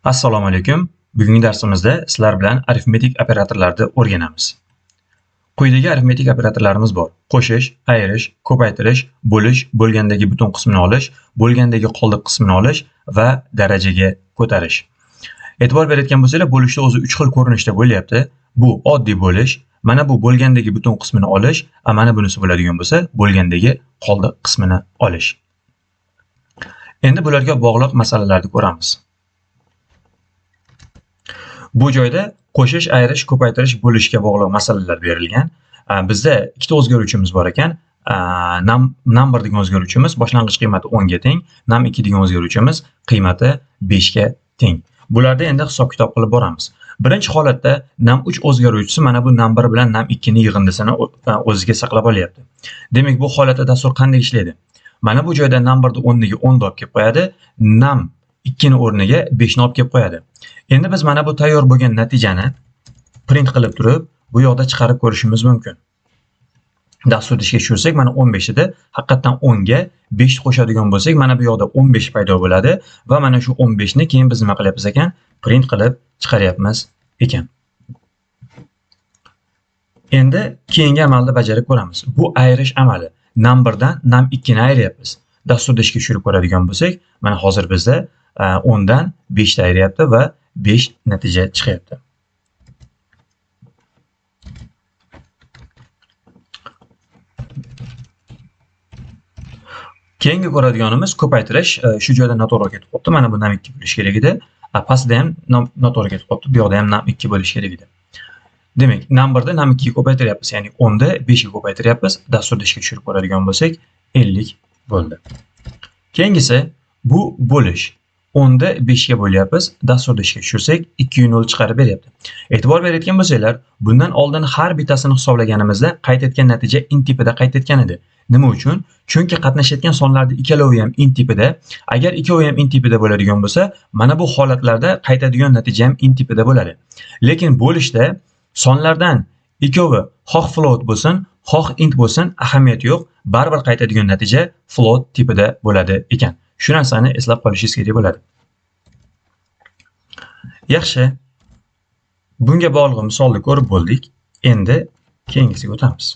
Assalomu alaykum. Bugungi darsimizda sizlar bilan arifmetik operatorlarni o'rganamiz. Quyidagi arifmetik operatorlarimiz bor: qo'shish, ayirish, ko'paytirish, bo'lish, bo'lgandagi butun qismini olish, bo'lgandagi qoldiq qismini olish va darajaga ko'tarish. E'tibor berayotgan bo'lsanglar, bo'lishni o'zi 3 xil ko'rinishda bo'lyapti. Bu oddiy bo'lish, mana bu bo'lgandagi butun qismini olish, mana bunisi bo'ladigan bo'lsa, bo'lgandagi qoldiq qismini olish. Endi bularga bog'liq masalalarni ko'ramiz. Bu joyda qo'shish, ayirish, ko'paytirish, bo'lishga bog'liq masalalar berilgan. Bizda ikkita o'zgaruvchimiz bor ekan. Number degan o'zgaruvchimiz boshlang'ich qiymati 10 ga teng, num2 degan o'zgaruvchimiz qiymati 5 ga teng. Bularda endi hisob-kitob qilib boramiz. Birinchi holatda num3 o'zgaruvchisi mana bu number bilan num2 ni yig'indisini o'ziga saqlab olyapti. Demak, bu holatda dastur qanday ishlaydi? Mana bu joyda numberni o'rniga 10 ni olib kelib qo'yadi, num2 ni o'rniga 5 ni olib kelib qo'yadi. Endi biz mana bu tayyor bo'lgan natijani print qilib turib, bu yoqda chiqarib ko'rishimiz mumkin. Dasturni ishga tushirsak, mana 15 ida haqiqatan 10 ga 5 qo'shadigan bo'lsak, mana bu yoqda 15 paydo bo'ladi va mana shu 15 ni keyin biz nima qilyapmiz ekan? Print qilib chiqaryapmiz ekan. Endi keyingi amalni bajarib ko'ramiz. Bu ayirish amali. Numberdan num2 ni ayiryapmiz. Dasturda ishga tushirib ko'radigan bo'lsak, mana hozir bizda 10 dan 5 ta ayiryapti va 5 natija chiqyapti. Keyingi ko'radiganimiz ko'paytirish. Shu joyda noto'g'ri ketib qolibdi. Mana bu num2 bo'lish kerak edi. Pastda ham noto'g'ri ketib qolibdi. Bu yoqda ham num2 bo'lish kerak edi. Demak, numberda num2 ga ko'paytiryapmiz, ya'ni 10 da 5 ga ko'paytiryapmiz. Dasturda ishga tushirib ko'radigan bo'lsak, 50 bo'ldi. Keyingisi bu bo'lish. 10 da 5 ga bo'lyapmiz. Dasturda ishga tushirsak 2 0 chiqarib beryapti. E'tibor berayotgan bo'lsanglar, bundan oldin har bittasini hisoblaganimizda qayd etgan natija int tipida qayd etgan edi. Nima uchun? Chunki qatnashayotgan sonlarning ikkalovi ham int tipida. Agar ikkovi ham int tipida bo'ladigan bo'lsa, mana bu holatlarda qaytadigan natija ham int tipida bo'ladi. Lekin bo'lishda sonlardan ikkovi xoh float bo'lsin, xoh int bo'lsin, ahamiyati yo'q. Baribir qaytadigan natija float tipida bo'ladi ekan. Shu narsani eslab qolishingiz kerak bo'ladi. Yaxshi. Bunga bog'liq misolni ko'rib bo'ldik. Endi keyingisiga o'tamiz.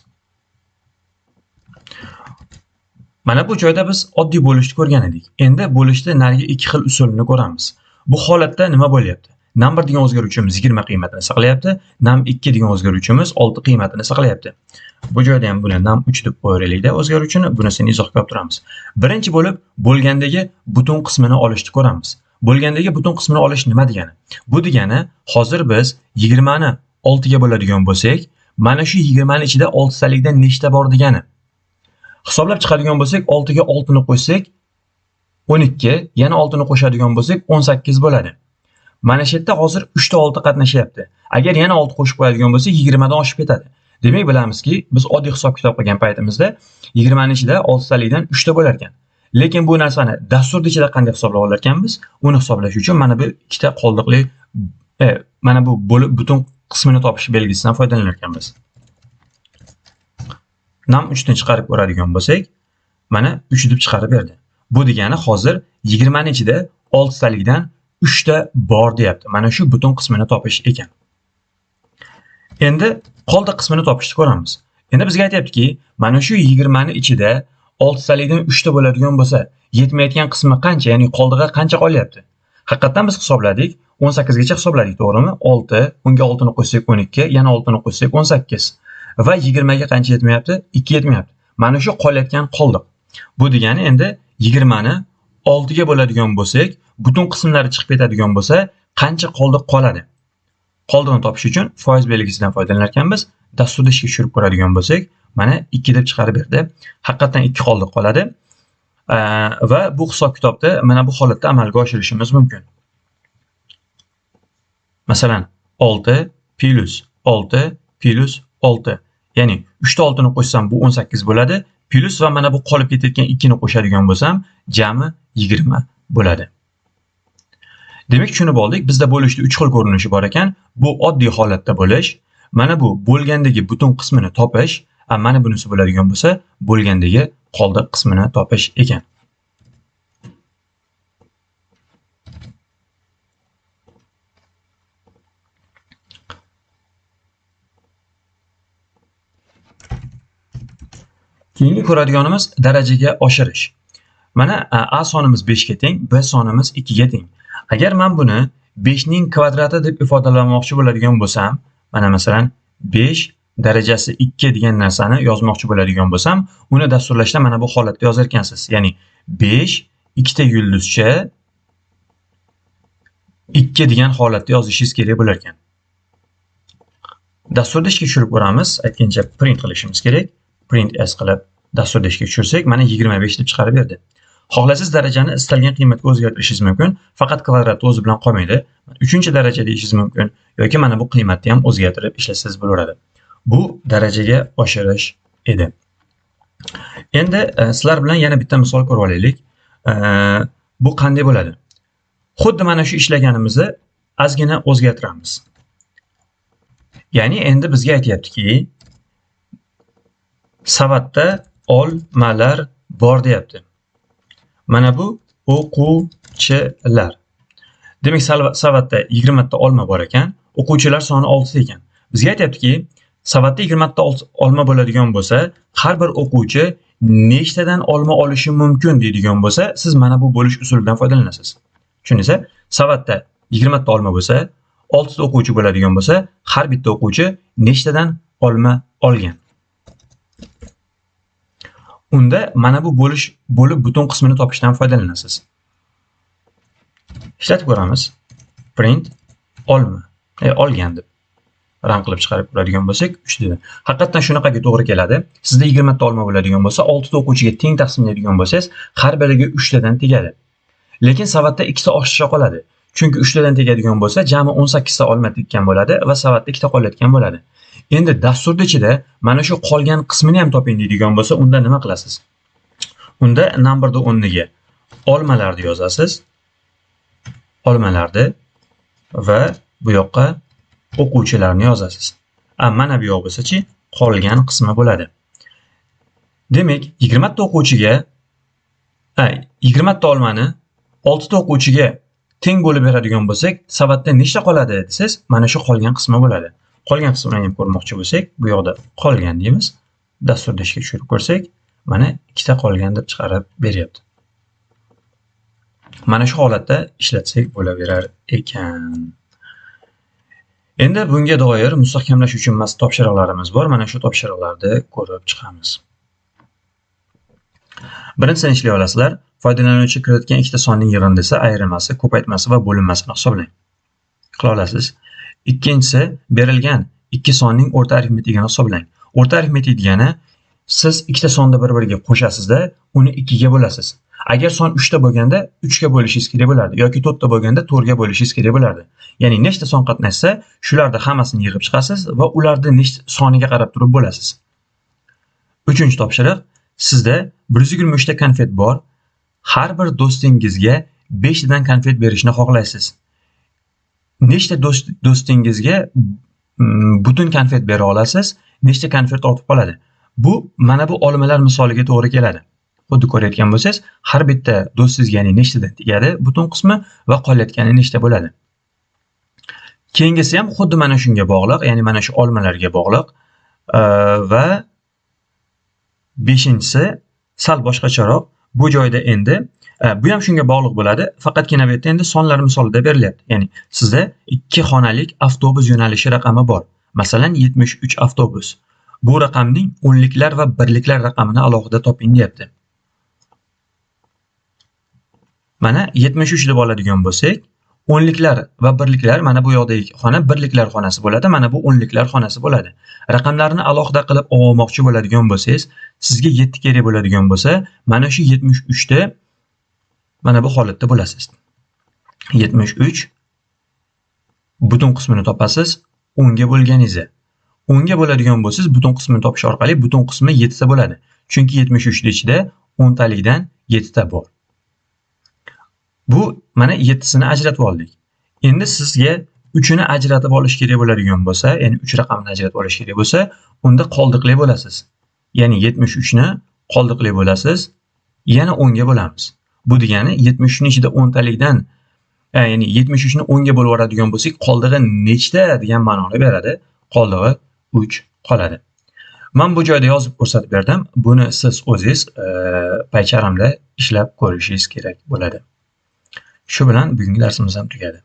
Mana bu joyda biz oddiy bo'lishni ko'rgan edik. Endi bo'lishda narigi ikki xil usulni ko'ramiz. Bu holatda nima bo'lyapti? Number degan o'zgaruvchimiz 20 qiymatini saqlayapti, num2 degan o'zgaruvchimiz 6 qiymatini saqlayapti. Bu joyda ham buni num3 deb qo'yaylik-da o'zgaruvchini, bunisini izohga olib turamiz. Birinchi bo'lib bo'lgandagi butun qismini olishni ko'ramiz. Bo'lgandagi butun qismini olish nima degani? Bu degani, hozir biz 20 ni 6 ga bo'ladigan bo'lsak, mana shu 20 ni ichida 6 talikdan nechta bor degani. Hisoblab chiqadigan bo'lsak, 6 ga 6 ni qo'shsak 12, yana 6 ni qo'shadigan bo'lsak 18 bo'ladi. Mana shu yerda hozir 3 ta 6 qatnashyapti. Agar yana 6 qo'shib qo'yadigan bo'lsak, 20 dan oshib ketadi. Demak, bilamizki, biz oddiy hisob-kitob qilgan paytimizda 20 ni ichida 6 talikdan 3 ta bo'lar ekan. Lekin bu narsani dasturda ichida qanday hisoblab olar ekanmiz? Uni hisoblash uchun mana bu ikkita qoldiqli mana bu bo'lib butun qismini topish belgisidan foydalanar ekanmiz. Num3 ni chiqarib ko'radigan bo'lsak, mana 3 deb chiqarib berdi. Bu degani hozir 20 ni ichida 6 talikdan 3 ta bor deyapti. Mana shu butun qismini topish ekan. Endi qoldiq qismini topishni ko'ramiz. Endi bizga aytayaptiki, mana shu 20 ni ichida 6 talikdan 3 ta bo'ladigan bo'lsa, yetmayotgan qismi qancha, ya'ni qoldig'i qancha qolyapti? Haqiqatan biz hisobladik, 18 gacha hisobladik, to'g'rimi? 6, unga 6 ni qo'shsak 12, yana 6 ni qo'shsak 18 va 20 ga qancha yetmayapti? 2 yetmayapti. Mana shu qolayotgan qoldiq. Bu degani endi 20 ni 6 ga bo'ladigan bo'lsak, butun qismlari chiqib ketadigan bo'lsa, qancha qoldiq qoladi? Qoldig'ini topish uchun foiz belgisidan foydalanar ekanmiz. Dasturda ishga tushirib ko'radigan bo'lsak, mana 2 deb chiqarib berdi. Haqiqatan 2 qoldiq qoladi. Va bu hisob-kitobda mana bu holatda amalga oshirishimiz mumkin. Masalan, 6 plus 6 plus 6. Ya'ni 3 ta 6 ni qo'shsam bu 18 bo'ladi. Plus va mana bu qolib ketayotgan 2 ni qo'shadigan bo'lsam, jami 20 bo'ladi. Demak, tushunib oldik. Bizda bo'lishning 3 xil ko'rinishi bor ekan. Bu oddiy holatda bo'lish, mana bu bo'lgandagi butun qismini topish, mana bunisi bo'ladigan bo'lsa, bo'lgandagi qoldiq qismini topish ekan. Keyingi ko'radiganimiz darajaga oshirish. Mana a sonimiz 5 ga teng, b sonimiz 2 ga teng. Agar men buni 5 ning kvadrati deb ifodalamoqchi bo'ladigan bo'lsam, mana masalan 5 darajasi 2 degan narsani yozmoqchi bo'ladigan bo'lsam, uni dasturlashda mana bu holatda yozar ekansiz. Ya'ni 5 ikkita yulduzcha 2 degan holatda yozishingiz kerak bo'lar ekan. Dasturda ishga tushirib ko'ramiz. Aytgancha print qilishimiz kerak. Print s qilib dasturda ishga tushirsak, mana 25 deb chiqarib berdi. Xohlasangiz darajani istalgan qiymatga o'zgartirishingiz mumkin. Faqat kvadrat o'zi bilan qolmaydi. 3-daraja deyishingiz mumkin yoki mana bu qiymatni ham o'zgartirib ishlasangiz bo'laveradi. Bu darajaga oshirish edi. Endi sizlar bilan yana bitta misol ko'rib olaylik. Bu qanday bo'ladi? Xuddi mana shu ishlaganimizni ozgina o'zgartiramiz. Ya'ni endi bizga aytayaptiki, savatda olmalar bor deyapti. Mana bu o'quvchilar. Demak, savatda 20 ta olma bor ekan, o'quvchilar soni 6 ta ekan. Bizga aytayaptiki, savatda 20 ta olma bo'ladigan bo'lsa, har bir o'quvchi nechtadan olma olishi mumkin deydigan bo'lsa, siz mana bu bo'lish usulidan foydalanasiz. Tushundingizmi? Savatda 20 ta olma bo'lsa, 6 ta o'quvchi bo'ladigan bo'lsa, har bitta o'quvchi nechtadan olma olgan. Unda mana bu bo'lib butun qismini topishdan foydalanasiz. Ishlatib ko'ramiz. Print olma. Olgan deb ram qilib chiqarib ko'radigan bo'lsak, 3 dedi. Haqiqatan shunaqaga to'g'ri keladi. Sizda 20 ta olma bo'ladigan bo'lsa, 6 ta o'quvchiga teng taqsimlaydigan bo'lsangiz, har biriga 3 tadan tegadi. Lekin savatda 2 ta oshiqcha qoladi. Chunki 3 tadan tegadigan bo'lsa, jami 18 ta olma tekkan bo'ladi va savatda 2 ta qolayotgan bo'ladi. Endi dasturda ichida mana shu qolgan qismini ham toping deydigan bo'lsa, unda nima qilasiz? Unda numberni o'rniga olmalarni yozasiz. Olmalarni va bu yoqqa o'quvchilarni yozasiz. Mana bu yoq bo'lsa-chi, qolgan qismi bo'ladi. Demak, 20 ta o'quvchiga 20 ta olmani 6 ta o'quvchiga teng bo'lib beradigan bo'lsak, savatda nechta qoladi desiz, mana shu qolgan qismi bo'ladi. Qolgan qismini ham ko'rmoqchi bo'lsak, bu yoqda qolgan deymiz. Dasturda ishga tushirib ko'rsak, mana 2 ta qolgan deb chiqarib beryapti. Mana shu holatda ishlatsak bo'laverar ekan. Endi bunga doir mustahkamlash uchun topshiriqlarimiz bor. Mana shu topshiriqlarni ko'rib chiqamiz. Birinchisini ishlay olasizlar. Foydalanuvchi kiritgan ikkita sonning yig'indisi, ayirmasi, ko'paytmasi va bo'linmasini hisoblang. Qila olasiz. Ikkinchisi, berilgan ikki sonning o'rta arifmetigini hisoblang. O'rta arifmetik degani, siz ikkita sonni bir-biriga qo'shasizda, uni 2 ga bo'lasiz. Agar son 3 ta bo'lganda 3 ga bo'lishingiz kerak bo'lardi yoki 4 ta bo'lganda 4 ga bo'lishingiz kerak bo'lardi. Ya'ni nechta son qatnashsa, shularni hammasini yig'ib chiqasiz va ularni nechta soniga qarab turib bo'lasiz. Uchinchi topshiriq, sizda 123 ta konfet bor. Har bir do'stingizga 5 tadan konfet berishni xohlaysiz. Nechta do'stingizga butun konfet bera olasiz, nechta konfet ortib qoladi. Bu mana bu olmalar misoliga to'g'ri keladi. Xuddi ko'rayotgan bo'lsangiz, har bitta do'stingizga ya'ni nechtadan tegadi butun qismi va qolayotgani nechta bo'ladi. Keyingisi ham xuddi mana shunga bog'liq, ya'ni mana shu olmalarga bog'liq va 5-inchisi sal boshqacharoq. Bu joyda endi bu ham shunga bog'liq bo'ladi, faqatgina bu yerda endi sonlar misolida berilyapti. Ya'ni sizda 2 xonalik avtobus yo'nalishi raqami bor. Masalan, 73 avtobus. Bu raqamning o'nliklar va birliklar raqamini alohida toping deyapti. Mana 73 deb oladigan bo'lsak, o'nliklar va birliklar mana bu yoqdagi xona birliklar xonasi bo'ladi, mana bu o'nliklar xonasi bo'ladi. Raqamlarni alohida qilib olmoqchi bo'ladigan bo'lsangiz, sizga 7 kerak bo'ladigan bo'lsa, mana shu 73 da mana bu holatda bo'lasiz. 73 butun qismini topasiz 10 ga bo'lganingizda. 10 ga bo'ladigan bo'lsangiz, butun qismini topish orqali butun qismi 7 ta bo'ladi. Chunki 73 ning ichida 10 talikdan 7 ta bor. Bu mana 7sini ajratib oldik. Endi sizga 3ni ajratib olish kerak bo'ladigan bo'lsa, ya'ni 3 raqamni ajratib olish kerak bo'lsa, unda qoldiqli bo'lasiz. Ya'ni 73 ni qoldiqli bo'lasiz, yana 10 ga bo'lamiz. Bu degani 73 ning ichida 10 talikdan, ya'ni 73 ni 10 ga bo'lib yuboradigan bo'lsak, qoldig'i nechta degan ma'noni beradi. Qoldig'i 3 qoladi. Men bu joyda yozib ko'rsatib berdim. Buni siz o'zingiz paycharamda ishlab ko'rishingiz kerak bo'ladi. Shu bilan bugungi darsimiz ham tugadi.